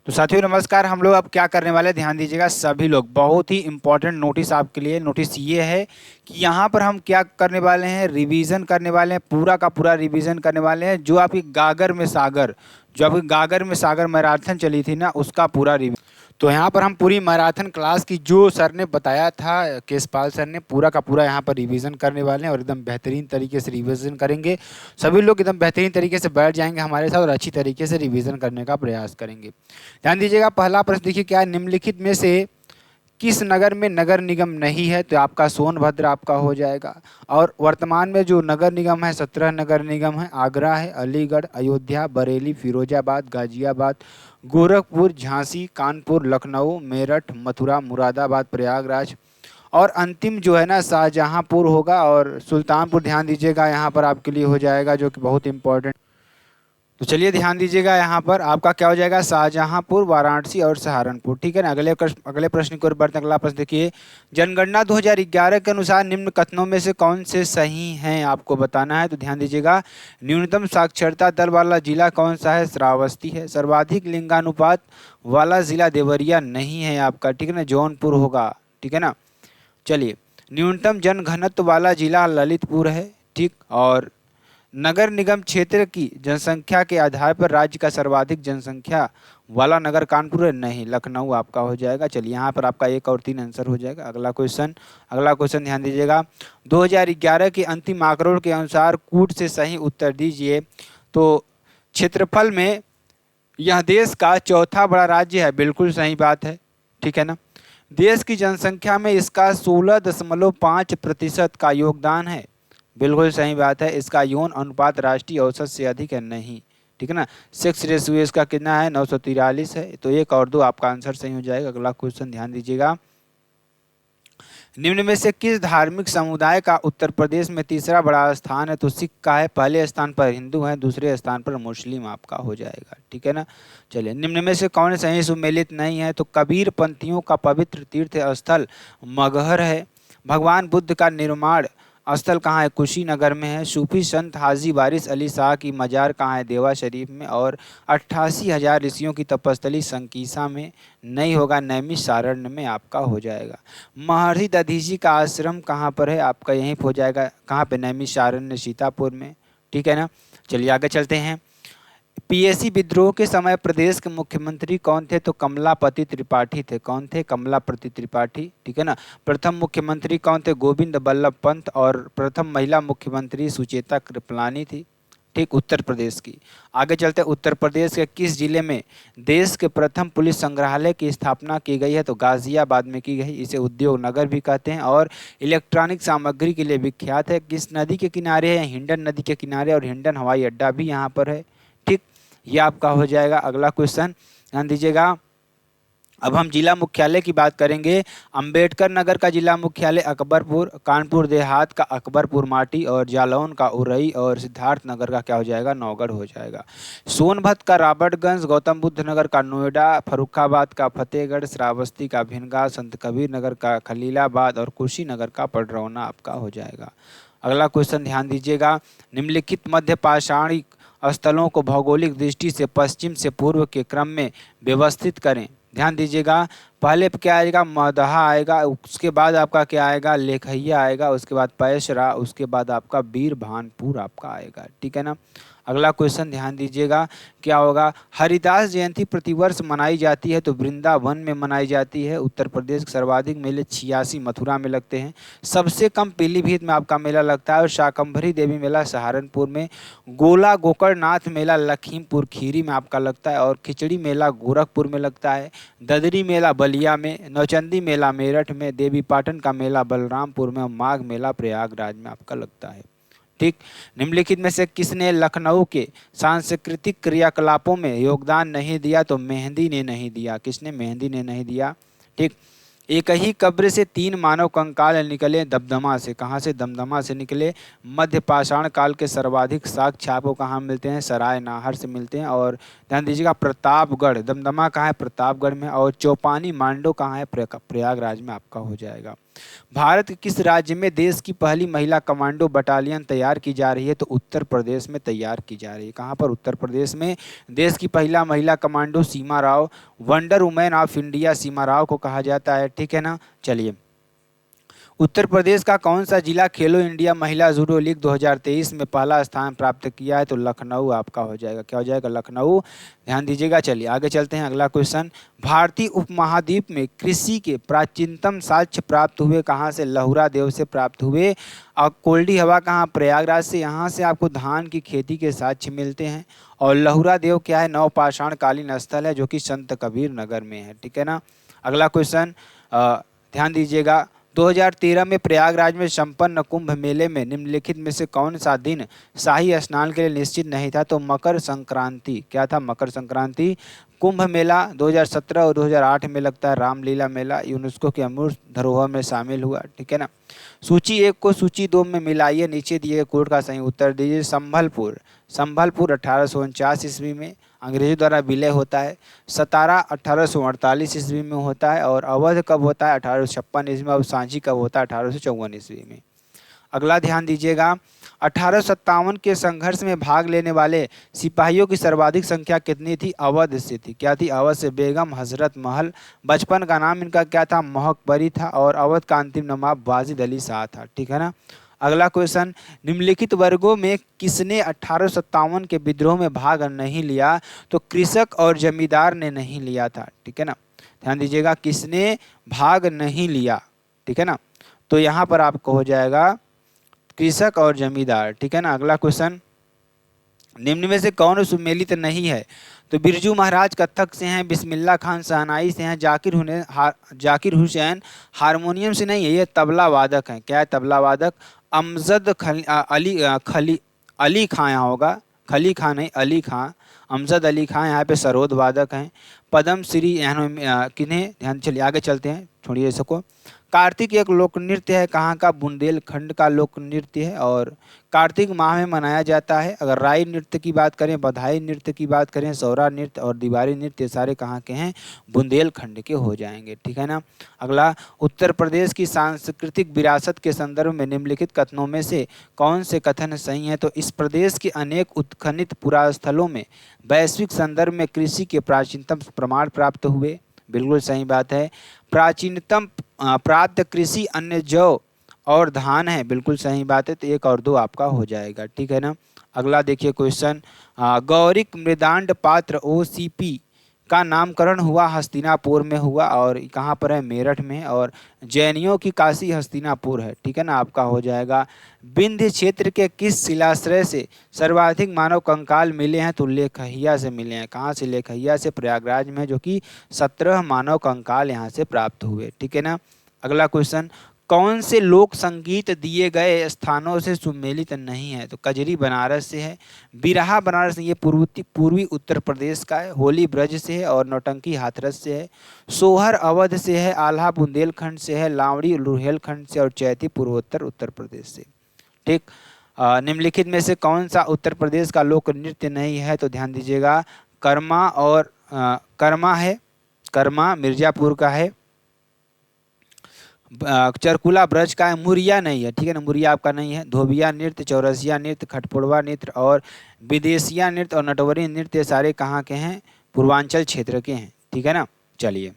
तो साथियों नमस्कार। हम लोग अब क्या करने वाले हैं, ध्यान दीजिएगा सभी लोग। बहुत ही इंपॉर्टेंट नोटिस आपके लिए। नोटिस ये है कि यहाँ पर हम क्या करने वाले हैं, रिवीजन करने वाले हैं, पूरा का पूरा रिवीजन करने वाले हैं। जो आपकी गागर में सागर मैराथन चली थी ना, उसका पूरा रिवीजन। तो यहाँ पर हम पूरी मैराथन क्लास की जो सर ने बताया था, केसपाल सर ने, पूरा का पूरा यहाँ पर रिवीजन करने वाले हैं और एकदम बेहतरीन तरीके से रिवीजन करेंगे। सभी लोग एकदम बेहतरीन तरीके से बैठ जाएंगे हमारे साथ और अच्छी तरीके से रिवीजन करने का प्रयास करेंगे। ध्यान दीजिएगा, पहला प्रश्न देखिए क्या है, निम्नलिखित में से किस नगर में नगर निगम नहीं है? तो आपका सोनभद्र आपका हो जाएगा। और वर्तमान में जो नगर निगम है, 17 नगर निगम है। आगरा है, अलीगढ़, अयोध्या, बरेली, फिरोजाबाद, गाजियाबाद, गोरखपुर, झांसी, कानपुर, लखनऊ, मेरठ, मथुरा, मुरादाबाद, प्रयागराज और अंतिम जो है ना शाहजहांपुर होगा और सुल्तानपुर। ध्यान दीजिएगा यहाँ पर आपके लिए हो जाएगा, जो कि बहुत इंपॉर्टेंट। तो चलिए ध्यान दीजिएगा, यहाँ पर आपका क्या हो जाएगा, शाहजहांपुर, वाराणसी और सहारनपुर। ठीक है ना। अगले प्रश्न की ओर बढ़ते हैं। अगला प्रश्न देखिए, जनगणना 2011 के अनुसार निम्न कथनों में से कौन से सही हैं, आपको बताना है। तो ध्यान दीजिएगा, न्यूनतम साक्षरता दर वाला जिला कौन सा है? श्रावस्ती है। सर्वाधिक लिंगानुपात वाला जिला देवरिया नहीं है आपका, ठीक है ना, जौनपुर होगा। ठीक है ना। चलिए, न्यूनतम जनघनत्व वाला जिला ललितपुर है। ठीक। और नगर निगम क्षेत्र की जनसंख्या के आधार पर राज्य का सर्वाधिक जनसंख्या वाला नगर कानपुर है? नहीं, लखनऊ आपका हो जाएगा। चलिए, यहाँ पर आपका 1 और 3 आंसर हो जाएगा। अगला क्वेश्चन ध्यान दीजिएगा, 2011 के अंतिम आंकड़ों के अनुसार कूट से सही उत्तर दीजिए। तो क्षेत्रफल में यह देश का चौथा बड़ा राज्य है, बिल्कुल सही बात है। ठीक है ना। देश की जनसंख्या में इसका 16.5% का योगदान है, बिल्कुल सही बात है। इसका यौन अनुपात राष्ट्रीय औसत से अधिक है? नहीं। ठीक है ना। सेक्स रेशियो इसका कितना है? 943 है। तो 1 और 2 आपका आंसर सही हो जाएगा। अगला क्वेश्चन ध्यान दीजिएगा, निम्न में से किस धार्मिक समुदाय का उत्तर प्रदेश में तीसरा बड़ा स्थान है? तो सिख का है। पहले स्थान पर हिंदू है, दूसरे स्थान पर मुस्लिम आपका हो जाएगा। ठीक है ना। चलिए, निम्न में से कौन सही सुमेलित नहीं है? तो कबीर पंथियों का पवित्र तीर्थ स्थल मगहर है। भगवान बुद्ध का निर्माण स्थल कहाँ है? कुशीनगर में है। सूफी संत हाजी वारिस अली शाह की मजार कहाँ है? देवा शरीफ में। और 88,000 ऋषियों की तपस्थली संकीसा में नहीं होगा, नैमिषारण्य में आपका हो जाएगा। महर्षि दधीची का आश्रम कहाँ पर है? आपका यहीं पर हो जाएगा। कहाँ पे? नैमिषारण्य, सीतापुर में। ठीक है ना। चलिए आगे चलते हैं। पीएसी विद्रोह के समय प्रदेश के मुख्यमंत्री कौन थे? तो कमलापति त्रिपाठी थे। कौन थे? कमलापति त्रिपाठी। ठीक है ना। प्रथम मुख्यमंत्री कौन थे? गोविंद बल्लभ पंत। और प्रथम महिला मुख्यमंत्री सुचेता कृपलानी थी। ठीक, उत्तर प्रदेश की। आगे चलते हैं, उत्तर प्रदेश के किस जिले में देश के प्रथम पुलिस संग्रहालय की स्थापना की गई है? तो गाजियाबाद में की गई। इसे उद्योग नगर भी कहते हैं और इलेक्ट्रॉनिक सामग्री के लिए विख्यात है। किस नदी के किनारे है? हिंडन नदी के किनारे। और हिंडन हवाई अड्डा भी यहाँ पर है। ठीक, ये आपका हो जाएगा। अगला क्वेश्चन ध्यान दीजिएगा, अब हम जिला मुख्यालय की बात करेंगे। अंबेडकर नगर का जिला मुख्यालय अकबरपुर, कानपुर देहात का अकबरपुर माटी, और जालौन का उरई, और सिद्धार्थ नगर का क्या हो जाएगा? नौगढ़ हो जाएगा। सोनभद्र का रॉबर्टगंज, गौतम बुद्ध नगर का नोएडा, फर्रुखाबाद का फतेहगढ़, श्रावस्ती का भिनगांव, संत कबीर नगर का खलीलाबाद और कुशीनगर का पडरौना आपका हो जाएगा। अगला क्वेश्चन ध्यान दीजिएगा, निम्नलिखित मध्य पाषाणिक स्थलों को भौगोलिक दृष्टि से पश्चिम से पूर्व के क्रम में व्यवस्थित करें। ध्यान दीजिएगा, पहले क्या आएगा? मगधा आएगा, उसके बाद आपका क्या आएगा? लेखैया आएगा, उसके बाद पैसरा, उसके बाद आपका वीरभानपुर आपका आएगा। ठीक है ना। अगला क्वेश्चन ध्यान दीजिएगा, क्या होगा? हरिदास जयंती प्रतिवर्ष मनाई जाती है, तो वृंदावन में मनाई जाती है। उत्तर प्रदेश के सर्वाधिक मेले 86 मथुरा में लगते हैं। सबसे कम पीलीभीत में आपका मेला लगता है और शाकंभरी देवी मेला सहारनपुर में। गोला गोकर्णनाथ मेला लखीमपुर खीरी में आपका लगता है और खिचड़ी मेला गोरखपुर में लगता है। ददरी मेला बलिया में, नौचंदी मेला मेरठ में, देवी पाटन का मेला बलरामपुर में और माघ मेला प्रयागराज में आपका लगता है। ठीक, निम्नलिखित में से किसने लखनऊ के सांस्कृतिक क्रियाकलापों में योगदान नहीं दिया? तो मेहंदी ने नहीं दिया। किसने? मेहंदी ने नहीं दिया। ठीक, एक ही कब्र से 3 मानव कंकाल निकले दमदमा से। कहाँ से? दमदमा से निकले। मध्य पाषाण काल के सर्वाधिक साक्ष्य आपको कहाँ मिलते हैं? सराय नाहर से मिलते हैं। और ध्यान दीजिएगा, प्रतापगढ़, दमदमा कहाँ है? प्रतापगढ़ में। और चौपानी मांडो कहाँ है? प्रयागराज में आपका हो जाएगा। भारत के किस राज्य में देश की पहली महिला कमांडो बटालियन तैयार की जा रही है? तो उत्तर प्रदेश में तैयार की जा रही है। कहाँ पर? उत्तर प्रदेश में देश की पहला महिला commando Seema Rao, wonder women of India Seema Rao को कहा जाता है। ठीक है ना। चलिए, उत्तर प्रदेश का कौन सा जिला खेलो इंडिया महिला जूडो लीग 2023 में पहला स्थान प्राप्त किया है? तो लखनऊ आपका हो जाएगा। क्या हो जाएगा? लखनऊ। ध्यान दीजिएगा। चलिए आगे चलते हैं। अगला क्वेश्चन, भारतीय उपमहाद्वीप में कृषि के प्राचीनतम साक्ष्य प्राप्त हुए कहाँ से? लहुरा देव से प्राप्त हुए। और कोल्डी हवा कहाँ? प्रयागराज से। यहाँ से आपको धान की खेती के साक्ष्य मिलते हैं। और लहुरा देव क्या है? नवपाषाण कालीन स्थल है जो कि संत कबीर नगर में है। ठीक है ना। अगला क्वेश्चन ध्यान दीजिएगा, 2013 में प्रयागराज में संपन्न कुंभ मेले में निम्नलिखित में से कौन सा दिन शाही स्नान के लिए निश्चित नहीं था? तो मकर संक्रांति। क्या था? मकर संक्रांति। कुंभ मेला 2017 और 2008 में लगता है। रामलीला मेला यूनेस्को के अमूर्त धरोहर में शामिल हुआ। ठीक है ना। सूची 1 को सूची 2 में मिलाइए, नीचे दिए कोड का सही उत्तर दीजिए। संभलपुर। संभलपुर 1849 ईस्वी में अंग्रेजों द्वारा विलय होता है। सतारा 1848 ईस्वी में होता है। और अवध कब होता है? 1856 ईस्वी में। और सांची कब होता है? 1854 ईस्वी में। अगला ध्यान दीजिएगा, 1857 के संघर्ष में भाग लेने वाले सिपाहियों की सर्वाधिक संख्या कितनी थी? अवध से थी। क्या थी? अवध से। बेगम हजरत महल। बचपन का नाम इनका क्या था? मोहकबरी था। और अवध का अंतिम नवाब वाजिद अली शाह था। ठीक है ना। अगला क्वेश्चन, निम्नलिखित वर्गों में किसने 1857 के विद्रोह में भाग नहीं लिया? तो कृषक और जमींदार ने नहीं लिया था। ठीक है ना। ध्यान दीजिएगा, किसने भाग नहीं लिया? ठीक है ना। तो यहाँ पर आपको हो जाएगा कृषक और जमींदार। ठीक है ना। अगला क्वेश्चन, निम्न में से कौन सुमेलित नहीं है? तो बिरजू महाराज कत्थक से हैं, बिस्मिल्लाह खान शहनाई से हैं, जाकिर हुसैन हारमोनियम से नहीं है, ये तबला वादक हैं। क्या है? तबला वादक। अमजद अली खां यहाँ होगा, खली खां नहीं, अली खां। अमजद अली खां यहाँ पे सरोद वादक हैं। पद्म श्री यहाँ किन्हें? ध्यान। चलिए आगे चलते हैं, छोड़िए इसको। कार्तिक एक लोक नृत्य है। कहाँ का? बुंदेलखंड का लोक नृत्य है। और कार्तिक माह में मनाया जाता है। अगर राई नृत्य की बात करें, बधाई नृत्य की बात करें, सौरा नृत्य और दीवारी नृत्य सारे कहाँ के हैं? बुंदेलखंड के हो जाएंगे। ठीक है ना। अगला, उत्तर प्रदेश की सांस्कृतिक विरासत के संदर्भ में निम्नलिखित कथनों में से कौन से कथन सही हैं? तो इस प्रदेश के अनेक उत्खनित पुरास्थलों में वैश्विक संदर्भ में कृषि के प्राचीनतम प्रमाण प्राप्त हुए। बिल्कुल सही बात है। प्राचीनतम प्राप्त कृषि अन्य जौ और धान है। बिल्कुल सही बात है। तो 1 और 2 आपका हो जाएगा। ठीक है ना। अगला देखिए क्वेश्चन, गौरिक मृदांड पात्र OCP का नामकरण हुआ हस्तिनापुर में हुआ। और कहाँ पर है? मेरठ में। और जैनियों की काशी हस्तिनापुर है। ठीक है ना। आपका हो जाएगा। विंध्य क्षेत्र के किस शिलाश्रय से सर्वाधिक मानव कंकाल मिले हैं? तो लेखहिया से मिले हैं। कहाँ से? लेखहिया से, प्रयागराज में, जो कि 17 मानव कंकाल यहाँ से प्राप्त हुए। ठीक है ना। अगला क्वेश्चन, कौन से लोक संगीत दिए गए स्थानों से सुमेलित नहीं है? तो कजरी बनारस से है, बिरहा बनारस, ये पूर्वी उत्तर प्रदेश का है, होली ब्रज से है, और नौटंकी हाथरस से है, सोहर अवध से है, आल्हा बुंदेलखंड से है, लावड़ी रुहेलखंड से, और चैती पूर्वोत्तर उत्तर प्रदेश से। ठीक। निम्नलिखित में से कौन सा उत्तर प्रदेश का लोक नृत्य नहीं है? तो ध्यान दीजिएगा, कर्मा और कर्मा है। कर्मा मिर्जापुर का है। चरकुला ब्रज का है। मुरिया नहीं है। ठीक है ना। मुरिया आपका नहीं है। धोबिया नृत्य, चौरसिया नृत्य, खटपुड़वा नृत्य और विदेशिया नृत्य और नटवरी नृत्य सारे कहाँ के हैं? पूर्वांचल क्षेत्र के हैं। ठीक है ना। चलिए,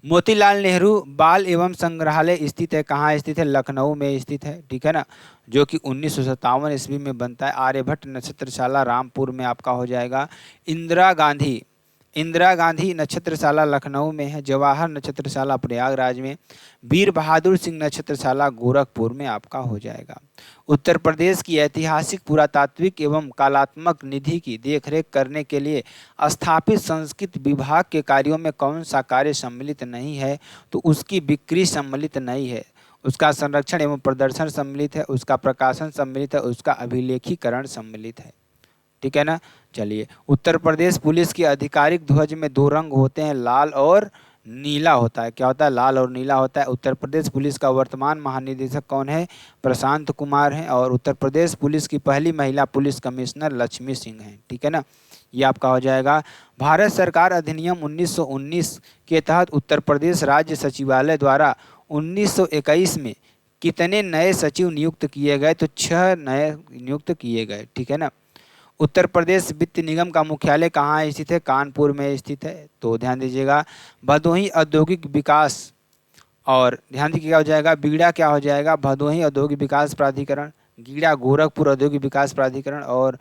मोतीलाल नेहरू बाल एवं संग्रहालय स्थित है। कहाँ स्थित है? लखनऊ में स्थित है। ठीक है ना। जो कि 1957 ईस्वी में बनता है। आर्यभट्ट नक्षत्रशाला रामपुर में आपका हो जाएगा। इंदिरा गांधी नक्षत्रशाला लखनऊ में है। जवाहर नक्षत्रशाला प्रयागराज में। वीर बहादुर सिंह नक्षत्रशाला गोरखपुर में आपका हो जाएगा। उत्तर प्रदेश की ऐतिहासिक, पुरातात्विक एवं कलात्मक निधि की देखरेख करने के लिए स्थापित संस्कृत विभाग के कार्यों में कौन सा कार्य सम्मिलित नहीं है? तो उसकी बिक्री सम्मिलित नहीं है, उसका संरक्षण एवं प्रदर्शन सम्मिलित है, उसका प्रकाशन सम्मिलित है, उसका अभिलेखीकरण सम्मिलित है। ठीक है ना। चलिए, उत्तर प्रदेश पुलिस के आधिकारिक ध्वज में 2 रंग होते हैं, लाल और नीला होता है। क्या होता है? लाल और नीला होता है। उत्तर प्रदेश पुलिस का वर्तमान महानिदेशक कौन है? प्रशांत कुमार हैं। और उत्तर प्रदेश पुलिस की पहली महिला पुलिस कमिश्नर लक्ष्मी सिंह हैं। ठीक है ना। ये आपका हो जाएगा। भारत सरकार अधिनियम 1919 के तहत उत्तर प्रदेश राज्य सचिवालय द्वारा 1921 में कितने नए सचिव नियुक्त किए गए? तो 6 नए नियुक्त किए गए, ठीक है ना। उत्तर प्रदेश वित्त निगम का मुख्यालय कहाँ स्थित है? कानपुर में स्थित है। तो ध्यान दीजिएगा। भदोही औद्योगिक विकास, और ध्यान दीजिए क्या हो जाएगा, बीड़ा क्या हो जाएगा? भदोही औद्योगिक विकास प्राधिकरण। गीड़ा गोरखपुर औद्योगिक विकास प्राधिकरण, और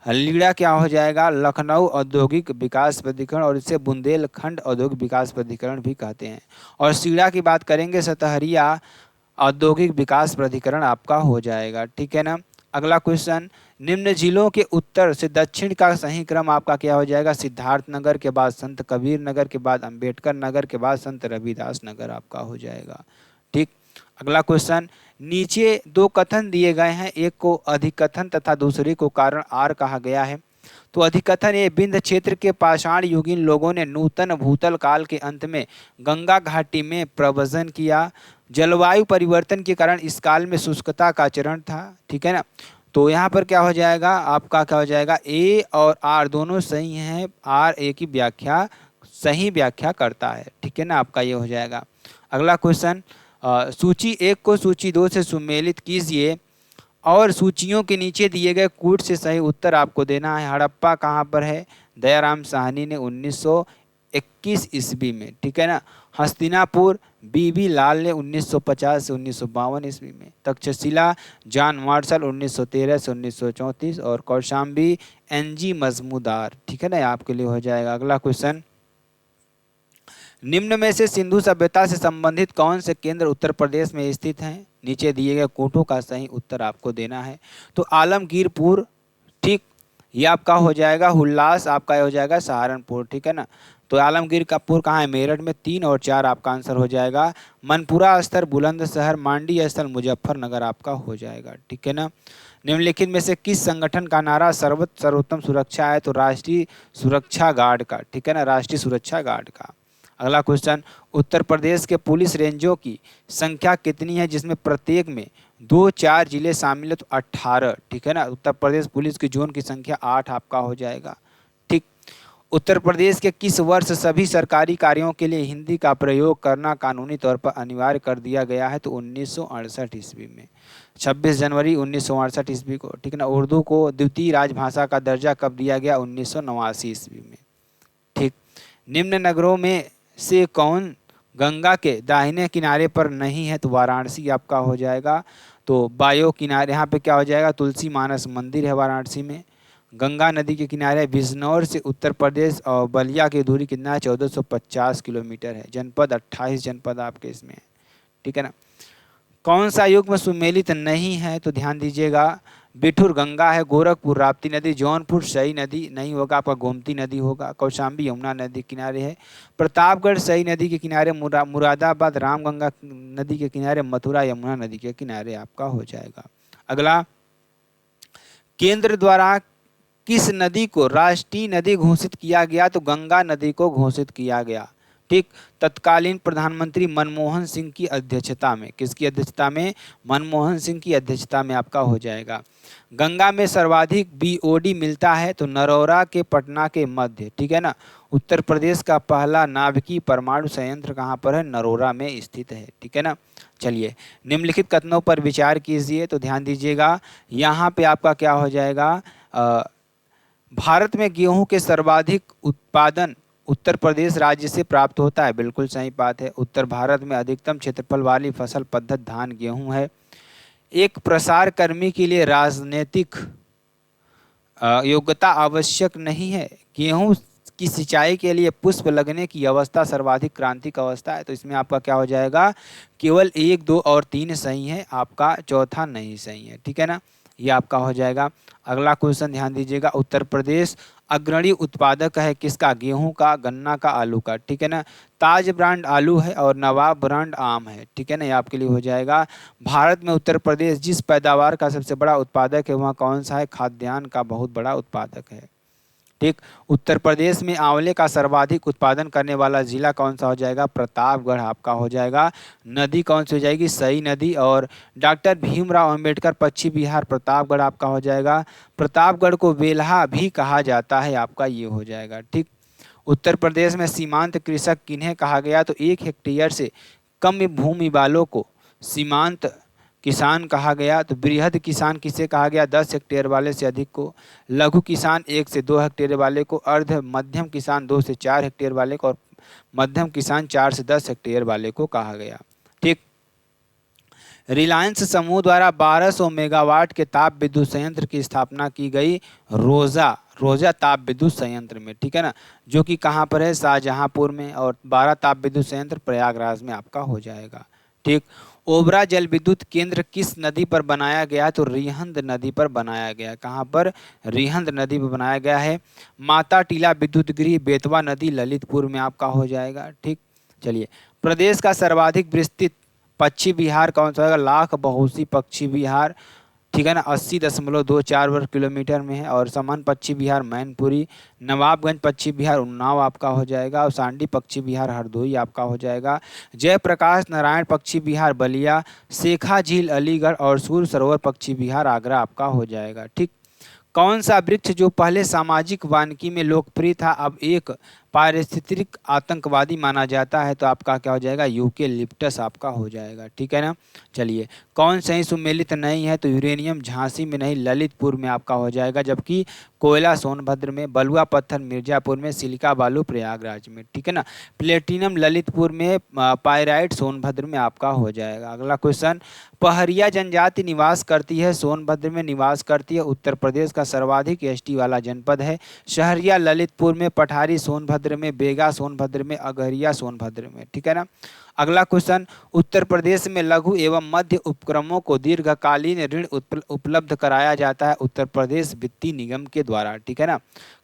लीड़ा क्या हो जाएगा? लखनऊ औद्योगिक विकास प्राधिकरण, और इसे बुंदेलखंड औद्योगिक विकास प्राधिकरण भी कहते हैं। और सीड़ा की बात करेंगे, सतहरिया औद्योगिक विकास प्राधिकरण आपका हो जाएगा, ठीक है ना। अगला क्वेश्चन, निम्न जिलों के उत्तर से दक्षिण का सही क्रम आपका क्या हो जाएगा? सिद्धार्थ नगर के बाद संत कबीर नगर के बाद अंबेडकर नगर के बाद संत रविदास नगर आपका हो जाएगा, ठीक। अगला क्वेश्चन, नीचे दो कथन दिए गए हैं, एक को अधिकथन तथा दूसरे को कारण आर कहा गया है। तो अधिकथन, ये विंध्य क्षेत्र के पाषाण युगीन लोगों ने नूतन भूतल काल के अंत में गंगा घाटी में प्रव्रजन किया। जलवायु परिवर्तन के कारण इस काल में शुष्कता का चरण था, ठीक है ना। तो यहाँ पर क्या हो जाएगा आपका, क्या हो जाएगा, ए और आर दोनों सही हैं। आर ए की व्याख्या सही व्याख्या करता है, ठीक है ना, आपका ये हो जाएगा। अगला क्वेश्चन, सूची 1 को सूची 2 से सुमेलित कीजिए और सूचियों के नीचे दिए गए कूट से सही उत्तर आपको देना है। हड़प्पा कहाँ पर है? दयाराम साहनी ने 1921 ईस्वी में, ठीक है ना। हस्तिनापुर बीबी लाल ने 1950 से 1952 ईस्वी में। तक्षशिला जॉन मार्शल 1913 से 1934, और कौशाम्बी एनजी मजमूदार, ठीक है ना, आपके लिए हो जाएगा। अगला क्वेश्चन, निम्न में से सिंधु सभ्यता से संबंधित कौन से केंद्र उत्तर प्रदेश में स्थित हैं? नीचे दिए गए कोटों का सही उत्तर आपको देना है। तो आलमगीरपुर, ठीक, ये आपका हो जाएगा। हुल्लास आपका हो जाएगा सहारनपुर, ठीक है ना। तो आलमगीर का पुर कहाँ है? मेरठ में। 3 और 4 आपका आंसर हो जाएगा। मनपुरा स्थल बुलंदशहर, मांडी स्थल मुजफ्फरनगर आपका हो जाएगा, ठीक है ना। निम्नलिखित में से किस संगठन का नारा सर्वोत्तम सुरक्षा है? तो राष्ट्रीय सुरक्षा गार्ड का, ठीक है ना, राष्ट्रीय सुरक्षा गार्ड का। अगला क्वेश्चन, उत्तर प्रदेश के पुलिस रेंजों की संख्या कितनी है जिसमें प्रत्येक में 2-4 जिले शामिल है? तो 18, ठीक है ना। उत्तर प्रदेश पुलिस की जोन की संख्या 8 आपका हो जाएगा, ठीक। उत्तर प्रदेश के किस वर्ष सभी सरकारी कार्यों के लिए हिंदी का प्रयोग करना कानूनी तौर पर अनिवार्य कर दिया गया है? तो 1968 ईस्वी में, 26 जनवरी 1968 ईस्वी को, ठीक है ना। उर्दू को द्वितीय राजभाषा का दर्जा कब दिया गया? 1989 ईस्वी में, ठीक। निम्न नगरों में से कौन गंगा के दाहिने किनारे पर नहीं है? तो वाराणसी आपका हो जाएगा। तो बायो किनारे, यहाँ पे क्या हो जाएगा? तुलसी मानस मंदिर है वाराणसी में। गंगा नदी के किनारे बिजनौर से उत्तर प्रदेश और बलिया की दूरी कितना है? 1450 किलोमीटर है। जनपद 28 जनपद आपके इसमें, ठीक है ना। कौन सा युग में सुमेलित नहीं है? तो ध्यान दीजिएगा, बिठुर गंगा है, गोरखपुर राप्ती नदी, जौनपुर सई नदी नहीं होगा, आपका गोमती नदी होगा, कौशाम्बी यमुना नदी किनारे है, प्रतापगढ़ सई नदी के किनारे, मुरादाबाद रामगंगा नदी के किनारे, मथुरा यमुना नदी के किनारे आपका हो जाएगा। अगला, केंद्र द्वारा किस नदी को राष्ट्रीय नदी घोषित किया गया? तो गंगा नदी को घोषित किया गया, ठीक। तत्कालीन प्रधानमंत्री मनमोहन सिंह की अध्यक्षता में, किसकी अध्यक्षता में? मनमोहन सिंह की अध्यक्षता में आपका हो जाएगा। गंगा में सर्वाधिक बीओडी मिलता है? तो नरौरा के पटना के मध्य, ठीक है ना। उत्तर प्रदेश का पहला नाभिकीय परमाणु संयंत्र कहाँ पर है? नरौरा में स्थित है, ठीक है ना। चलिए, निम्नलिखित कथनों पर विचार कीजिए। तो ध्यान दीजिएगा, यहाँ पे आपका क्या हो जाएगा, भारत में गेहूं के सर्वाधिक उत्पादन उत्तर प्रदेश राज्य से प्राप्त होता है। बिल्कुल सही बात है। उत्तर भारत में अधिकतम क्षेत्रफल वाली फसल पद्धति धान गेहूं है। एक प्रसार कर्मी के लिए राजनीतिक योग्यता आवश्यक नहीं है। गेहूं की सिंचाई के लिए पुष्प लगने की अवस्था सर्वाधिक क्रांतिक अवस्था है। तो इसमें आपका क्या हो जाएगा, केवल 1, 2 और 3 सही है, आपका चौथा नहीं सही है, ठीक है ना, ये आपका हो जाएगा। अगला क्वेश्चन ध्यान दीजिएगा, उत्तर प्रदेश अग्रणी उत्पादक है किसका? गेहूं का, गन्ना का, आलू का, ठीक है ना। ताज ब्रांड आलू है और नवाब ब्रांड आम है, ठीक है ना, ये आपके लिए हो जाएगा। भारत में उत्तर प्रदेश जिस पैदावार का सबसे बड़ा उत्पादक है वहाँ कौन सा है? खाद्यान्न का बहुत बड़ा उत्पादक है। ठीक। उत्तर प्रदेश में आंवले का सर्वाधिक उत्पादन करने वाला जिला कौन सा हो जाएगा? प्रतापगढ़ आपका हो जाएगा। नदी कौन सी हो जाएगी? सई नदी। और डॉक्टर भीमराव अंबेडकर पश्चिम बिहार, प्रतापगढ़ आपका हो जाएगा। प्रतापगढ़ को बेल्हा भी कहा जाता है आपका, ये हो जाएगा। ठीक। उत्तर प्रदेश में सीमांत कृषक किन्हें कहा गया? तो 1 हेक्टेयर से कम भूमि वालों को सीमांत किसान कहा गया। तो बृहद किसान किसे कहा गया? 10 हेक्टेयर वाले से अधिक को। लघु किसान 1 से 2 हेक्टेयर वाले को। अर्ध मध्यम किसान 2 से 4 हेक्टेयर वाले को। और मध्यम किसान 4 से 10 हेक्टेयर वाले को कहा गया। ठीक। रिलायंस समूह द्वारा 1200 मेगावाट के ताप विद्युत संयंत्र की स्थापना की गई रोजा ताप विद्युत संयंत्र में, ठीक है ना, जो कि कहाँ पर है? शाहजहांपुर में। और 12 ताप विद्युत संयंत्र प्रयागराज में आपका हो जाएगा। ठीक। ओबरा जल विद्युत केंद्र किस नदी पर बनाया गया? तो रिहंद नदी पर बनाया गया। कहाँ पर? रिहंद नदी पर बनाया गया है। माता टीला विद्युत गृह बेतवा नदी ललितपुर में आपका हो जाएगा। ठीक। चलिए, प्रदेश का सर्वाधिक विस्तृत पश्चिम बिहार कौन सा होगा? लाख बहुसी पश्चिम बिहार, ठीक है ना, 80.24 वर्ग किलोमीटर में है। और समान पश्चिम बिहार मैनपुरी। नवाबगंज पश्चिम बिहार उन्नाव आपका हो जाएगा। और सांडी पश्चिम बिहार हरदोई आपका हो जाएगा। जयप्रकाश नारायण पश्चिम बिहार बलिया। शेखा झील अलीगढ़। और सूर सरोवर पश्चिम बिहार आगरा आपका हो जाएगा। ठीक। कौन सा वृक्ष जो पहले सामाजिक वानिकी में लोकप्रिय था अब एक पारिस्थितिक आतंकवादी माना जाता है? तो आपका क्या हो जाएगा? यूकेलिप्टस आपका हो जाएगा। ठीक है ना। चलिए, कौन सही सुमेलित नहीं है? तो यूरेनियम झांसी में नहीं, ललितपुर में आपका हो जाएगा। जबकि कोयला सोनभद्र में, बलुआ पत्थर मिर्जापुर में, सिलिका बालू प्रयागराज में, ठीक है ना। प्लेटिनम ललितपुर में, पायराइट सोनभद्र में आपका हो जाएगा। अगला क्वेश्चन, पहरिया जनजाति निवास करती है सोनभद्र में निवास करती है। उत्तर प्रदेश का सर्वाधिक एसटी वाला जनपद है। शहरिया ललितपुर में, पठारी सोनभद्र में, बेगा सोनभद्र में, अगहरिया सोनभद्र में, ठीक है ना। अगला क्वेश्चन, उत्तर प्रदेश में लघु एवं मध्य उपक्रमों को दीर्घकालीन ऋण उपलब्ध कराया जाता है उत्तर प्रदेश वित्तीय निगम के द्वारा, ठीक है ना।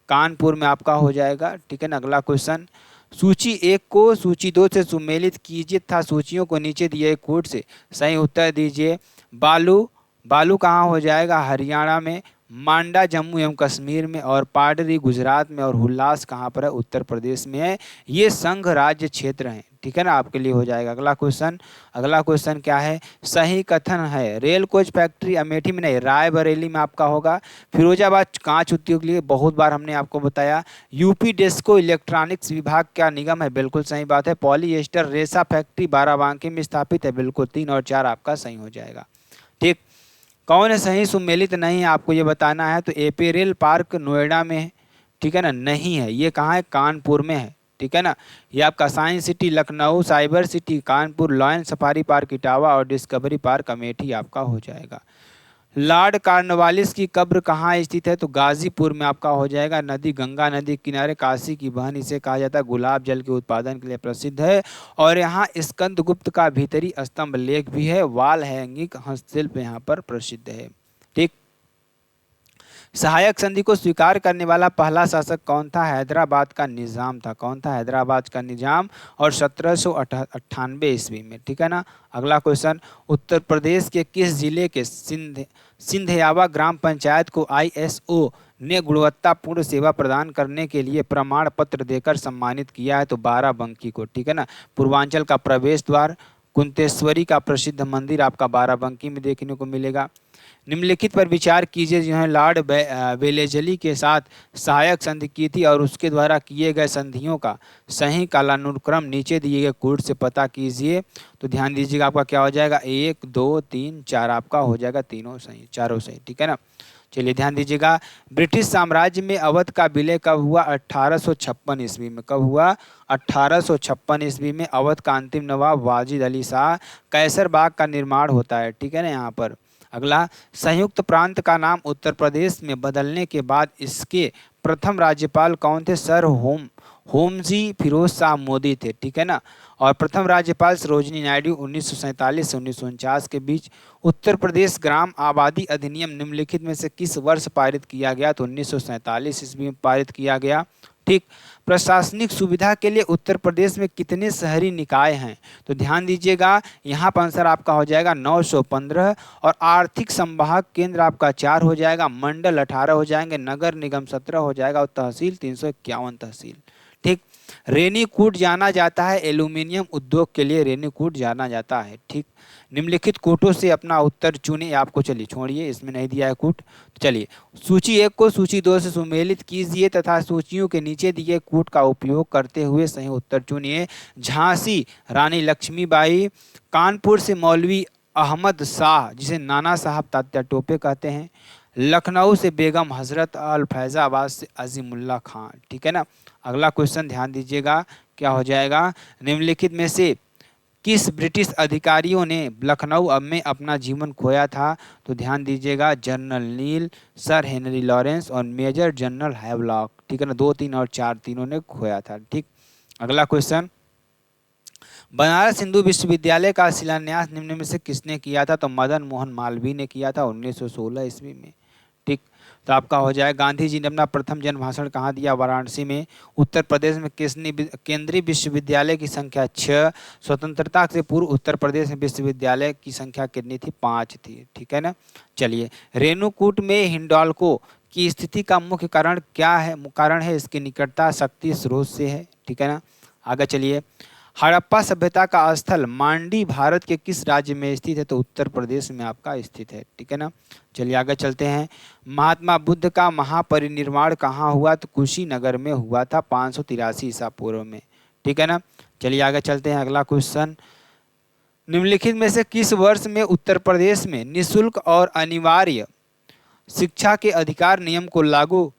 कानपुर में आपका हो जाएगा। ठीक है ना। अगला क्वेश्चन, सूची 1 को सूची 2 से सुमेलित कीजिए तथा सूचियों को नीचे दिए कोड से सही उत्तर दीजिए। बालू कहाँ हो जाएगा? हरियाणा में। मांडा जम्मू एवं कश्मीर में। और पाडरी गुजरात में। और हुल्लास कहाँ पर है? उत्तर प्रदेश में है। ये संघ राज्य क्षेत्र हैं, ठीक है ना, आपके लिए हो जाएगा। अगला क्वेश्चन क्या है? सही कथन है रेल कोच फैक्ट्री अमेठी में नहीं, रायबरेली में आपका होगा। फिरोजाबाद कांच उद्योग के लिए बहुत बार हमने आपको बताया। यूपी डेस्को इलेक्ट्रॉनिक्स विभाग का निगम है, बिल्कुल सही बात है। पॉलीएस्टर रेशा फैक्ट्री बाराबांकी में स्थापित है, बिल्कुल 3 और 4 आपका सही हो जाएगा। ठीक। कौन है सही सुमेलित नहीं है आपको ये बताना है। तो एपेरेल पार्क नोएडा में है, ठीक है ना, नहीं है। ये कहाँ है? कानपुर में है, ठीक है ना। ये आपका science city Lucknow, cyber city Kanpur, lion safari park Etawah और डिस्कवरी पार्क अमेठी आपका हो जाएगा। लॉर्ड कॉर्नवालिस की कब्र कहाँ स्थित है? तो गाजीपुर में आपका हो जाएगा। नदी गंगा नदी के किनारे, काशी की बहन इसे कहा जाता है। गुलाब जल के उत्पादन के लिए प्रसिद्ध है। और यहाँ स्कंदगुप्त का भीतरी स्तंभ लेख भी है। वाल हैंगिंग हस्तशिल्प यहाँ पर प्रसिद्ध है। ठीक। सहायक संधि को स्वीकार करने वाला पहला शासक कौन था? हैदराबाद का निजाम था। कौन था? हैदराबाद का निजाम। और 1798 ईस्वी में, ठीक है ना। अगला क्वेश्चन, उत्तर प्रदेश के किस जिले के सिंधियावा ग्राम पंचायत को ISO ने गुणवत्तापूर्ण सेवा प्रदान करने के लिए प्रमाण पत्र देकर सम्मानित किया है? तो बाराबंकी को, ठीक है ना। पूर्वांचल का प्रवेश द्वार, कुंतेश्वरी का प्रसिद्ध मंदिर आपका बाराबंकी में देखने को मिलेगा। निम्नलिखित पर विचार कीजिए। जो है लॉर्ड वेलेजली के साथ सहायक संधि की थी और उसके द्वारा किए गए संधियों का सही कालानुक्रम नीचे दिए गए कोड से पता कीजिए। तो ध्यान दीजिएगा, आपका क्या हो जाएगा? 1 2 3 4 आपका हो जाएगा। तीनों सही, चारों सही, ठीक है ना। चलिए ध्यान दीजिएगा, ब्रिटिश साम्राज्य में अवध का विलय कब हुआ? 1856 ईस्वी में। कब हुआ? 1856 ईस्वी में। अवध का अंतिम नवाब वाजिद अली शाह। कैसर बाग का निर्माण होता है, ठीक है ना यहाँ पर। अगला, संयुक्त प्रांत का नाम उत्तर प्रदेश में बदलने के बाद इसके प्रथम राज्यपाल कौन थे? सर होमजी फिरोज शाह मोदी थे, ठीक है ना। और प्रथम राज्यपाल सरोजिनी नायडू 1947 से 1949 के बीच। उत्तर प्रदेश ग्राम आबादी अधिनियम निम्नलिखित में से किस वर्ष पारित किया गया? तो 1947 ईस्वी में पारित किया गया। ठीक। प्रशासनिक सुविधा के लिए उत्तर प्रदेश में कितने शहरी निकाय हैं? तो ध्यान दीजिएगा, यहाँ पर आंसर आपका हो जाएगा 915, और आर्थिक संभाग केंद्र आपका 4 हो जाएगा, मंडल 18 हो जाएंगे, नगर निगम 17 हो जाएगा, और तहसील 351 तहसील। ठीक। रेनीकूट जाना जाता है एल्यूमिनियम उद्योग के लिए, रेनीकूट जाना जाता है। ठीक। निम्नलिखित कूटों से अपना उत्तर चुने। आपको चलिए छोड़िए, इसमें नहीं दिया है कूट। तो चलिए सूची 1 को सूची 2 से सुमेलित कीजिए तथा सूचियों के नीचे दिए कूट का उपयोग करते हुए सही उत्तर चुनिए। झांसी रानी लक्ष्मीबाई, कानपुर से मौलवी अहमद शाह जिसे नाना साहब तात्या टोपे कहते हैं, लखनऊ से बेगम हजरत अल, फैजाबाद से अजीमुल्ला खान। ठीक है ना। अगला क्वेश्चन ध्यान दीजिएगा, क्या हो जाएगा, निम्नलिखित में से किस ब्रिटिश अधिकारियों ने लखनऊ में अपना जीवन खोया था? तो ध्यान दीजिएगा, जनरल नील, सर हेनरी लॉरेंस और मेजर जनरल हैवलॉक। ठीक है ना, 2, 3 और 4 तीनों ने खोया था। ठीक। अगला क्वेश्चन, बनारस हिंदू विश्वविद्यालय का शिलान्यास निम्न में से किसने किया था? तो मदन मोहन मालवीय ने किया था 1916 ईस्वी में। ठीक। तो आपका हो जाए, गांधी जी ने अपना प्रथम जन भाषण कहाँ दिया? वाराणसी में। उत्तर प्रदेश में किसने केंद्रीय विश्वविद्यालय की संख्या 6, स्वतंत्रता से पूर्व उत्तर प्रदेश में विश्वविद्यालय की संख्या कितनी थी? 5 थी। ठीक है ना। चलिए, रेणुकूट में हिंडाल्को की स्थिति का मुख्य कारण क्या है? कारण है इसकी निकटता शक्ति स्रोत से है। ठीक है ना। आगे चलिए, हड़प्पा सभ्यता का स्थल मांडी भारत के किस राज्य में स्थित है? तो उत्तर प्रदेश में आपका स्थित है। ठीक है ना। चलिए आगे चलते हैं, महात्मा बुद्ध का महापरिनिर्वाण कहाँ हुआ? तो कुशीनगर में हुआ था 583 ईसा पूर्व में। ठीक है ना। चलिए आगे चलते हैं, अगला क्वेश्चन, निम्नलिखित में से किस वर्ष में उत्तर प्रदेश में निःशुल्क और अनिवार्य शिक्षा के अधिकार नियम को लागू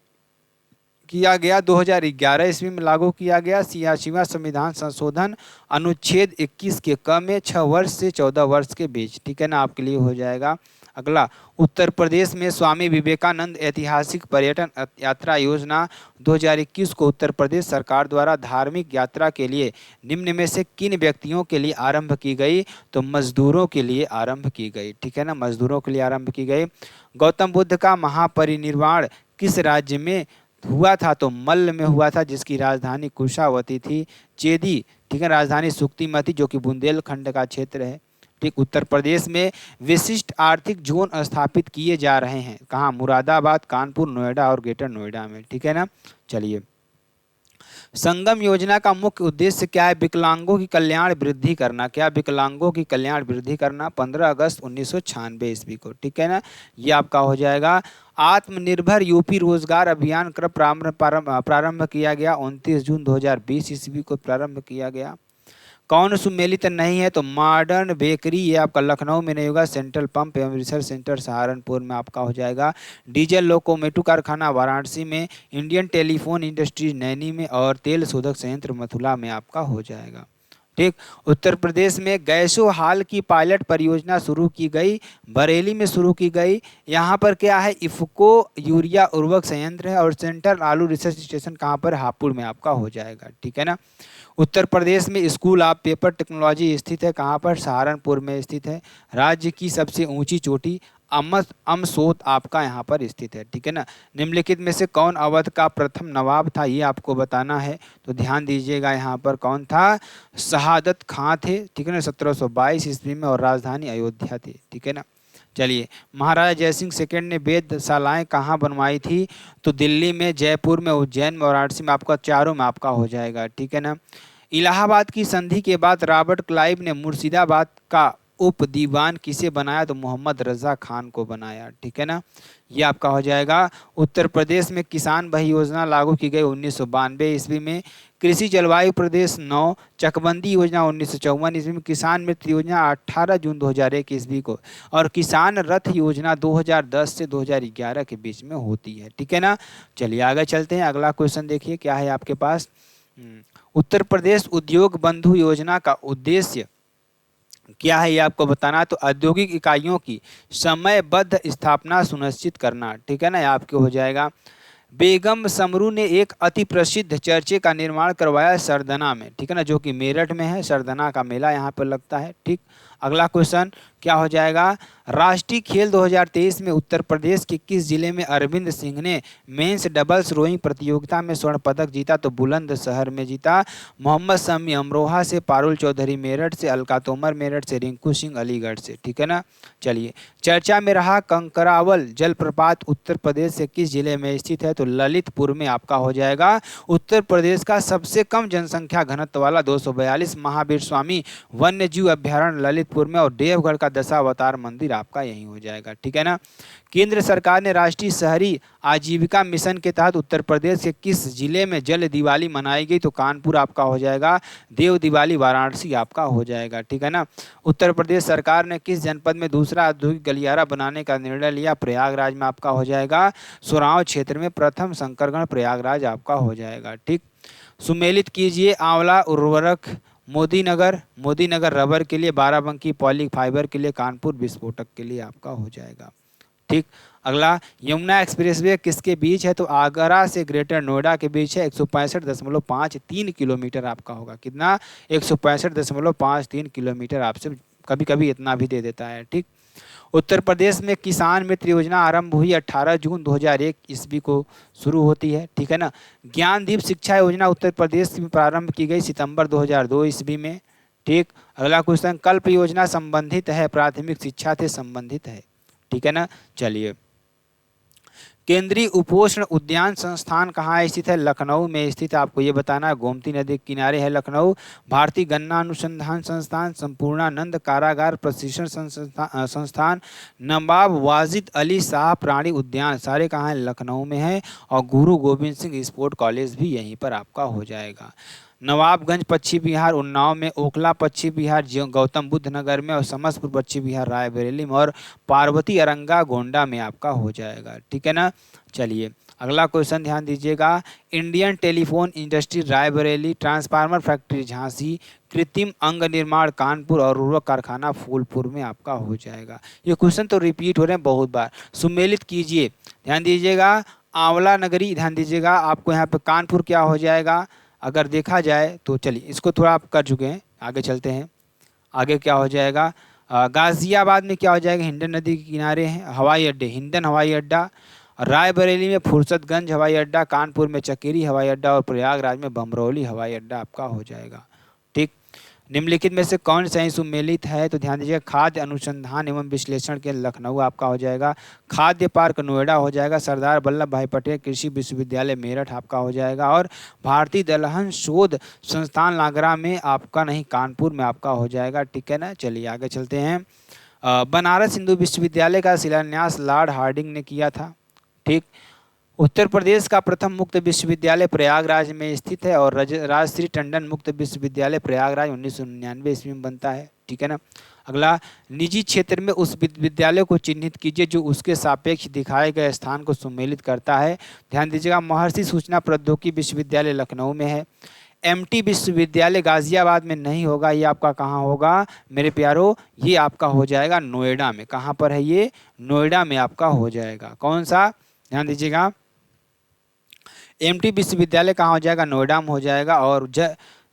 किया गया? 2011 ईस्वी में लागू किया गया। 86वां संविधान संशोधन अनुच्छेद 21 के क में 6 वर्ष से 14 वर्ष के बीच। ठीक है ना, आपके लिए हो जाएगा। अगला, उत्तर प्रदेश में स्वामी विवेकानंद ऐतिहासिक पर्यटन यात्रा योजना 2021 को उत्तर प्रदेश सरकार द्वारा धार्मिक यात्रा के लिए निम्न में से किन व्यक्तियों के लिए आरंभ की गई? तो मजदूरों के लिए आरंभ की गई। ठीक है ना, मजदूरों के लिए आरंभ की गई। गौतम बुद्ध का महापरिनिर्वाण किस राज्य में हुआ था? तो मल्ल में हुआ था, जिसकी राजधानी कुशावती थी। चेदी, ठीक है, राजधानी सुक्तिमती जो कि बुंदेलखंड का क्षेत्र है। ठीक। उत्तर प्रदेश में विशिष्ट आर्थिक जोन स्थापित किए जा रहे हैं, कहाँ? मुरादाबाद, कानपुर, नोएडा और ग्रेटर नोएडा में। ठीक है ना। चलिए, संगम योजना का मुख्य उद्देश्य क्या है? विकलांगों की कल्याण वृद्धि करना। क्या? विकलांगों की कल्याण वृद्धि करना। 15 अगस्त 1996 ईस्वी को। ठीक है ना, ये आपका हो जाएगा। आत्मनिर्भर यूपी रोजगार अभियान कब प्रारंभ किया गया? 29 जून 2020 ईस्वी को प्रारंभ किया गया। कौन सुमेलित नहीं है? तो मॉडर्न बेकरी, ये आपका लखनऊ में नहीं होगा, सेंट्रल पंप एवं रिसर्च सेंटर सहारनपुर में आपका हो जाएगा। डीजल लोकोमेटिव कारखाना वाराणसी में, इंडियन टेलीफोन इंडस्ट्रीज नैनी में, और तेल शोधक संयंत्र मथुरा में आपका हो जाएगा। ठीक। उत्तर प्रदेश में गैसो हाल की पायलट परियोजना शुरू की गई, बरेली में शुरू की गई। यहाँ पर क्या है? इफको यूरिया उर्वरक संयंत्र है, और सेंट्रल आलू रिसर्च स्टेशन कहाँ पर? हापुड़ में आपका हो जाएगा। ठीक है ना। उत्तर प्रदेश में स्कूल ऑफ पेपर टेक्नोलॉजी स्थित है, कहाँ पर? सहारनपुर में स्थित है। राज्य की सबसे ऊंची चोटी अमसोत आपका यहाँ पर स्थित है। ठीक है ना। निम्नलिखित में से कौन अवध का प्रथम नवाब था? ये आपको बताना है। तो ध्यान दीजिएगा, यहाँ पर कौन था? शहादत खां थे। ठीक है ना, 1722 ईस्वी में, और राजधानी अयोध्या थी। ठीक है ना। चलिए, महाराजा जयसिंह सेकंड ने वेधशालाएं कहाँ बनवाई थी? तो दिल्ली में, जयपुर में, उज्जैन में, वाराणसी में, आपका चारों में आपका हो जाएगा। ठीक है ना। इलाहाबाद की संधि के बाद रॉबर्ट क्लाइव ने मुर्शिदाबाद का उप दीवान किसे बनाया? तो मोहम्मद रजा खान को बनाया। ठीक है ना, ये आपका हो जाएगा। उत्तर प्रदेश में किसान भाई योजना लागू की गई 1992 ईस्वी में। कृषि जलवायु प्रदेश 9, चकबंदी योजना 1954 ईस्वी में, किसान मित्र योजना 18 जून 2001 ईस्वी को, और किसान रथ योजना 2010 से 2011 के बीच में होती है। ठीक है ना। चलिए आगे चलते हैं, अगला क्वेश्चन देखिए क्या है आपके पास। उत्तर प्रदेश उद्योग बंधु योजना का उद्देश्य क्या है, ये आपको बताना। तो औद्योगिक इकाइयों की समयबद्ध स्थापना सुनिश्चित करना। ठीक है ना, ये आपके हो जाएगा। बेगम समरू ने एक अति प्रसिद्ध चर्चे का निर्माण करवाया सरदना में। ठीक है ना, जो कि मेरठ में है। सरदना का मेला यहाँ पर लगता है। ठीक। अगला क्वेश्चन क्या हो जाएगा, राष्ट्रीय खेल 2023 में उत्तर प्रदेश के किस जिले में अरविंद सिंह ने मेंस डबल्स रोइंग प्रतियोगिता में स्वर्ण पदक जीता? तो बुलंदशहर में जीता। मोहम्मद शमी अमरोहा से, पारुल चौधरी मेरठ से, अलका तोमर मेरठ से, रिंकू सिंह अलीगढ़ से, ठीक है ना। चलिए, चर्चा में रहा कंकरावल जलप्रपात उत्तर प्रदेश के किस जिले में स्थित है? तो ललितपुर में आपका हो जाएगा। उत्तर प्रदेश का सबसे कम जनसंख्या घनत्व वाला 242 महावीर स्वामी वन्य जीव अभ्यारण्य ललितपुर में, और देवगढ़ का दशावतार मंदिर आपका यहीं हो जाएगा, ठीक है ना। केंद्र सरकार ने राष्ट्रीय शहरी आजीविका मिशन के तहत उत्तर प्रदेश के किस जिले में जल दिवाली मनाई गई? तो कानपुर आपका हो जाएगा। देव दिवाली वाराणसी आपका हो जाएगा, ठीक है ना। उत्तर प्रदेश सरकार ने किस जनपद में दूसरा औद्योगिक गलियारा बनाने का निर्णय लिया? प्रयागराज में आपका हो जाएगा। सोराव क्षेत्र में प्रथम संकरगण प्रयागराज आपका हो जाएगा, ठीक। सुमेलित कीजिए आंवला उर्वरक मोदी नगर रबर के लिए, बाराबंकी पॉली फाइबर के लिए, कानपुर विस्फोटक के लिए आपका हो जाएगा, ठीक। अगला, यमुना एक्सप्रेसवे किसके बीच है? तो आगरा से ग्रेटर नोएडा के बीच है। 165.53 किलोमीटर आपका होगा। कितना? 165.53 किलोमीटर। आपसे कभी कभी इतना भी दे देता है, ठीक। उत्तर प्रदेश में किसान मित्र योजना आरंभ हुई 18 जून 2001 ईस्वी को शुरू होती है, ठीक है ना। ज्ञानदीप शिक्षा योजना उत्तर प्रदेश में प्रारंभ की गई सितंबर 2002 ईस्वी में, ठीक। अगला क्वेश्चन, कल्प योजना संबंधित है प्राथमिक शिक्षा से संबंधित है, ठीक है ना। चलिए, केंद्रीय उपोष्ण उद्यान संस्थान कहाँ स्थित है? लखनऊ में स्थित है। आपको ये बताना है, गोमती नदी के किनारे है लखनऊ। भारतीय गन्ना अनुसंधान संस्थान, संपूर्णानंद कारागार प्रशिक्षण संस्थान, नवाब वाजिद अली शाह प्राणी उद्यान, सारे कहाँ हैं? लखनऊ में है। और गुरु गोविंद सिंह स्पोर्ट कॉलेज भी यहीं पर आपका हो जाएगा। नवाबगंज पश्चिम बिहार उन्नाव में, ओखला पश्चिम बिहार गौतम बुद्ध नगर में, और समस्तपुर पश्चिम बिहार रायबरेली में, और पार्वती अरंगा गोंडा में आपका हो जाएगा, ठीक है ना। चलिए, अगला क्वेश्चन ध्यान दीजिएगा, Indian telephone industry Raebareli, transformer factory Jhansi, कृत्रिम अंग निर्माण कानपुर, और उर्वरक कारखाना फूलपुर में आपका हो जाएगा। ये क्वेश्चन तो रिपीट हो रहे हैं बहुत बार। सुमेलित कीजिए, ध्यान दीजिएगा, आंवला नगरी, ध्यान दीजिएगा, आपको यहाँ पे कानपुर क्या हो जाएगा अगर देखा जाए तो। चलिए, इसको थोड़ा आप कर चुके हैं, आगे चलते हैं। आगे क्या हो जाएगा, गाजियाबाद में क्या हो जाएगा? हिंडन नदी के किनारे हैं हवाई अड्डे, हिंडन हवाई अड्डा। रायबरेली में फुर्सतगंज हवाई अड्डा, कानपुर में चकेरी हवाई अड्डा, और प्रयागराज में बमरौली हवाई अड्डा आपका हो जाएगा, ठीक। निम्नलिखित में से कौन सही सुमेलित है? तो ध्यान दीजिए, खाद्य अनुसंधान एवं विश्लेषण के लखनऊ आपका हो जाएगा। खाद्य पार्क नोएडा हो जाएगा। सरदार वल्लभ भाई पटेल कृषि विश्वविद्यालय मेरठ आपका हो जाएगा। और भारतीय दलहन शोध संस्थान लागरा में आपका नहीं, कानपुर में आपका हो जाएगा, ठीक है ना। चलिए आगे चलते हैं। बनारस हिंदू विश्वविद्यालय का शिलान्यास लॉर्ड हार्डिंग ने किया था, ठीक। उत्तर प्रदेश का प्रथम मुक्त विश्वविद्यालय प्रयागराज में स्थित है, और राजश्री टंडन मुक्त विश्वविद्यालय प्रयागराज 1999 ईस्वी में बनता है, ठीक है ना। अगला, निजी क्षेत्र में उस विद्यालय को चिन्हित कीजिए जो उसके सापेक्ष दिखाए गए स्थान को सुमेलित करता है। ध्यान दीजिएगा, महर्षि सूचना प्रौद्योगिकी विश्वविद्यालय लखनऊ में है। एमटी विश्वविद्यालय गाजियाबाद में नहीं होगा, ये आपका कहाँ होगा मेरे प्यारो? ये आपका हो जाएगा नोएडा में। कहाँ पर है ये? नोएडा में आपका हो जाएगा। कौन सा? ध्यान दीजिएगा, एमटी विश्वविद्यालय कहाँ हो जाएगा? नोएडा में हो जाएगा। और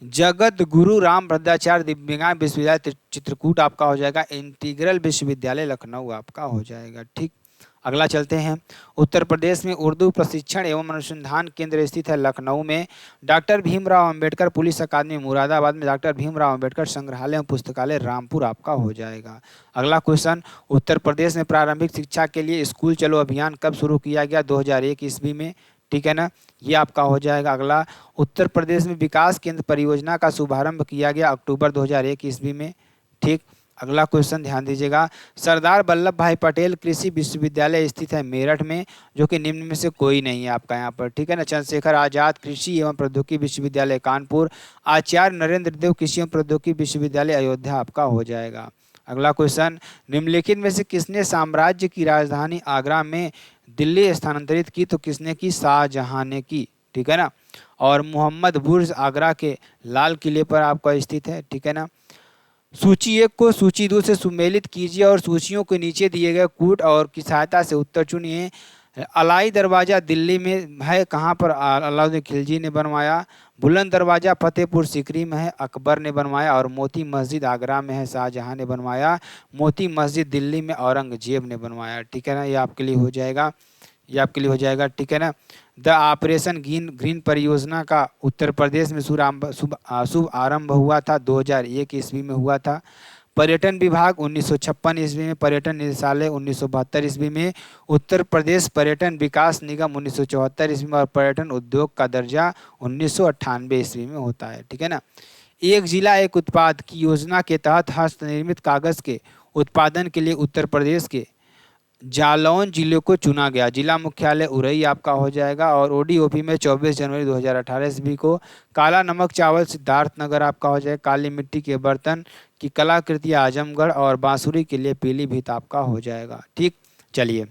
जगत गुरु राम भद्राचार्य दिव्यांग विश्वविद्यालय चित्रकूट आपका हो जाएगा। इंटीग्रल विश्वविद्यालय लखनऊ आपका हो जाएगा, ठीक। अगला चलते हैं। उत्तर प्रदेश में उर्दू प्रशिक्षण एवं अनुसंधान केंद्र स्थित है लखनऊ में। डॉक्टर भीमराव अंबेडकर पुलिस अकादमी मुरादाबाद में। डॉक्टर भीमराव अंबेडकर संग्रहालय एवं पुस्तकालय रामपुर आपका हो जाएगा। अगला क्वेश्चन, उत्तर प्रदेश में प्रारंभिक शिक्षा के लिए स्कूल चलो अभियान कब शुरू किया गया? 2001 ईस्वी में, ठीक है ना। ये आपका हो जाएगा। अगला, उत्तर प्रदेश में विकास केंद्र परियोजना का शुभारंभ किया गया अक्टूबर 2001 ईस्वी में, ठीक। अगला क्वेश्चन ध्यान दीजिएगा, सरदार वल्लभ भाई पटेल कृषि विश्वविद्यालय स्थित है मेरठ में, जो कि निम्न में से कोई नहीं है आपका यहाँ पर, ठीक है ना। चंद्रशेखर आजाद कृषि एवं प्रौद्योगिकी विश्वविद्यालय कानपुर। आचार्य नरेंद्र देव कृषि एवं प्रौद्योगिकी विश्वविद्यालय अयोध्या आपका हो जाएगा। अगला क्वेश्चन, निम्नलिखित में से किसने साम्राज्य की राजधानी आगरा में दिल्ली स्थानांतरित की? तो किसने की? शाहजहां ने की, ठीक है ना। और मोहम्मद बुर्ज आगरा के लाल किले पर आपका स्थित है, ठीक है ना। सूची 1 को सूची 2 से सुमेलित कीजिए और सूचियों के नीचे दिए गए कूट और की सहायता से उत्तर चुनिए। अलाई दरवाज़ा दिल्ली में है, कहाँ पर? अलाउद्दीन खिलजी ने बनवाया। बुलंद दरवाज़ा फतेहपुर सीकरी में है, अकबर ने बनवाया। और मोती मस्जिद आगरा में है, शाहजहां ने बनवाया। मोती मस्जिद दिल्ली में औरंगजेब ने बनवाया। ठीक है ना, ये आपके लिए हो जाएगा, ये आपके लिए हो जाएगा। ठीक है ना। द ऑपरेशन ग्रीन परियोजना का उत्तर प्रदेश में शुभ आरंभ हुआ था, 2001 ईस्वी में हुआ था। पर्यटन विभाग 1956 ईस्वी में, पर्यटन निदेशालय 1972 ईस्वी में, उत्तर प्रदेश पर्यटन विकास निगम 1974 ईस्वी में, और पर्यटन उद्योग का दर्जा 1998 ईस्वी में होता है। ठीक है ना। एक जिला एक उत्पाद की योजना के तहत हस्तनिर्मित कागज के उत्पादन के लिए उत्तर प्रदेश के जालौन जिले को चुना गया। जिला मुख्यालय उरई आपका हो जाएगा। और ओडीओपी में 24 जनवरी 2018 ईस्वी को काला नमक चावल सिद्धार्थनगर आपका हो जाएगा। काली मिट्टी के बर्तन की कलाकृति आजमगढ़, और बांसुरी के लिए पीलीभीत आपका हो जाएगा। ठीक, चलिए।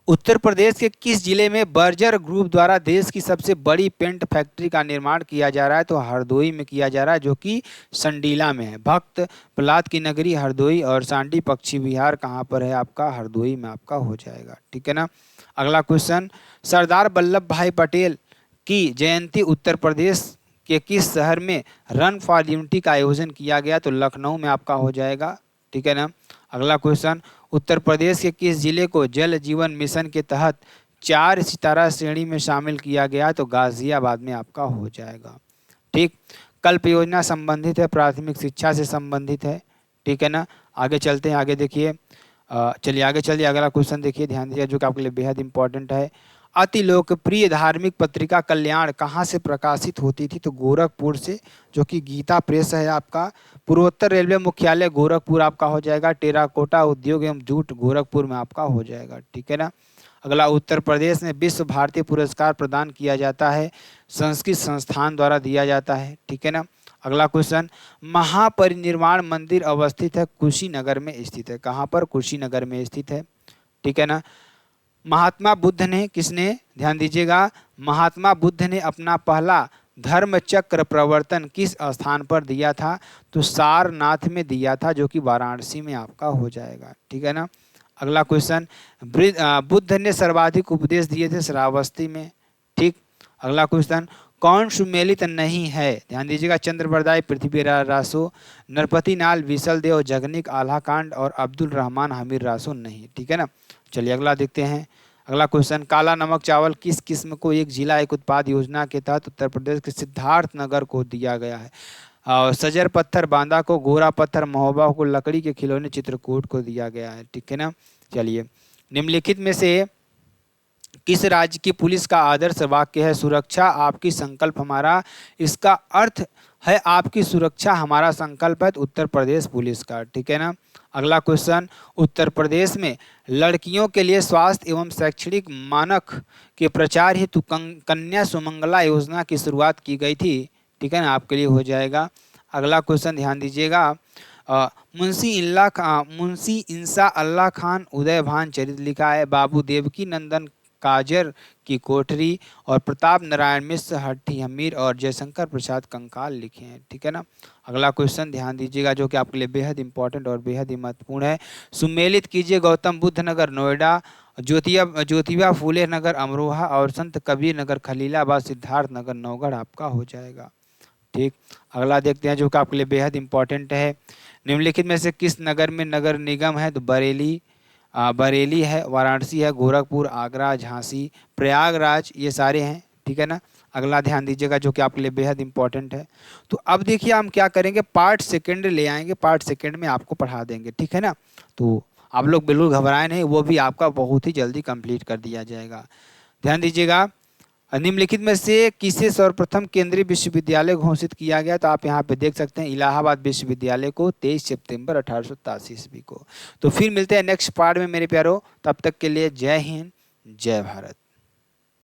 उत्तर प्रदेश के किस जिले में बर्जर ग्रुप द्वारा देश की सबसे बड़ी पेंट फैक्ट्री का निर्माण किया जा रहा है? तो हरदोई में किया जा रहा है, जो कि संडीला में है। भक्त प्रहलाद की नगरी हरदोई, और सांडी पक्षी विहार कहाँ पर है? आपका हरदोई में आपका हो जाएगा। ठीक है ना। अगला क्वेश्चन, सरदार वल्लभ भाई पटेल की जयंती उत्तर प्रदेश के किस शहर में रन फॉर यूनिटी का आयोजन किया गया? तो लखनऊ में आपका हो जाएगा। ठीक है ना। अगला क्वेश्चन, उत्तर प्रदेश के किस जिले को जल जीवन मिशन के तहत 4 सितारा श्रेणी में शामिल किया गया? तो गाजियाबाद में आपका हो जाएगा। ठीक, कल्प योजना संबंधित है, प्राथमिक शिक्षा से संबंधित है। ठीक है ना। आगे चलते हैं, आगे देखिए। चलिए आगे चलिए, अगला क्वेश्चन देखिए, ध्यान दीजिए, जो कि आपके लिए बेहद इंपॉर्टेंट है। अति लोकप्रिय धार्मिक पत्रिका कल्याण कहाँ से प्रकाशित होती थी? तो गोरखपुर से, जो कि गीता प्रेस है आपका। पूर्वोत्तर रेलवे मुख्यालय गोरखपुर आपका हो जाएगा। टेराकोटा उद्योग एवं जूट गोरखपुर में आपका हो जाएगा। ठीक है ना। अगला, उत्तर प्रदेश में विश्व भारती पुरस्कार प्रदान किया जाता है, संस्कृत संस्थान द्वारा दिया जाता है। ठीक है ना। अगला क्वेश्चन, महापरिनिर्वाण मंदिर अवस्थित है, कुशीनगर में स्थित है। कहाँ पर? कुशीनगर में स्थित है। ठीक है ना। महात्मा बुद्ध ने, किसने? ध्यान दीजिएगा, महात्मा बुद्ध ने अपना पहला धर्म चक्र प्रवर्तन किस स्थान पर दिया था? तो सारनाथ में दिया था, जो कि वाराणसी में आपका हो जाएगा। ठीक है ना। अगला क्वेश्चन, बुद्ध ने सर्वाधिक उपदेश दिए थे श्रावस्ती में। ठीक। अगला क्वेश्चन, कौन सुमेलित नहीं है? ध्यान दीजिएगा, चंद्रबरदाई, पृथ्वीराज रासो, नरपति नाल विसलदेव, जगनिक आल्हाकांड, और अब्दुल रहमान हमीर रासो नहीं। ठीक है ना। चलिए अगला देखते हैं। अगला क्वेश्चन, काला नमक चावल किस किस्म को एक जिला एक उत्पाद योजना के तहत उत्तर प्रदेश के सिद्धार्थनगर को दिया गया है? और सजर पत्थर बांदा को, गोरा पत्थर महोबा को, लकड़ी के खिलौने चित्रकूट को दिया गया है। ठीक है ना। चलिए, निम्नलिखित में से किस राज्य की पुलिस का आदर्श वाक्य है? सुरक्षा आपकी संकल्प हमारा। इसका अर्थ है आपकी सुरक्षा हमारा संकल्प है, तो उत्तर प्रदेश पुलिस का। ठीक है ना। अगला क्वेश्चन, उत्तर प्रदेश में लड़कियों के लिए स्वास्थ्य एवं शैक्षणिक मानक के प्रचार हेतु कन्या सुमंगला योजना की शुरुआत की गई थी। ठीक है ना, आपके लिए हो जाएगा। अगला क्वेश्चन ध्यान दीजिएगा, मुंशी इंसा अल्लाह खान उदय भान चरित लिखा है। बाबू देवकी नंदन काजर की कोठरी और प्रताप नारायण मिश्र हट्टी हमीर और जयशंकर प्रसाद कंकाल लिखे हैं। ठीक है ना। अगला क्वेश्चन ध्यान दीजिएगा, जो कि आपके लिए बेहद इंपॉर्टेंट और बेहद ही महत्वपूर्ण है। सुमेलित कीजिए गौतम बुद्ध नगर नोएडा, ज्योतिबा फूले नगर अमरोहा, और संत कबीर नगर खलीलाबाद, सिद्धार्थ नगर नौगढ़ आपका हो जाएगा। ठीक। अगला देखते हैं, जो कि आपके लिए बेहद इंपॉर्टेंट है। निम्नलिखित में से किस नगर में नगर निगम है? तो बरेली है, वाराणसी है, गोरखपुर, आगरा, झांसी, प्रयागराज, ये सारे हैं। ठीक है ना। अगला ध्यान दीजिएगा, जो कि आपके लिए बेहद इंपॉर्टेंट है। तो अब देखिए हम क्या करेंगे, पार्ट सेकंड ले आएंगे, पार्ट सेकंड में आपको पढ़ा देंगे। ठीक है ना। तो आप लोग बिल्कुल घबराए नहीं, वो भी आपका बहुत ही जल्दी कंप्लीट कर दिया जाएगा। ध्यान दीजिएगा, निम्नलिखित में से किसे सर्वप्रथम केंद्रीय विश्वविद्यालय घोषित किया गया? तो आप यहाँ पे देख सकते हैं, इलाहाबाद विश्वविद्यालय को 23 सितंबर 1887 ईस्वी को। तो फिर मिलते हैं नेक्स्ट पार्ट में मेरे प्यारो, तब तक के लिए जय हिंद, जय भारत।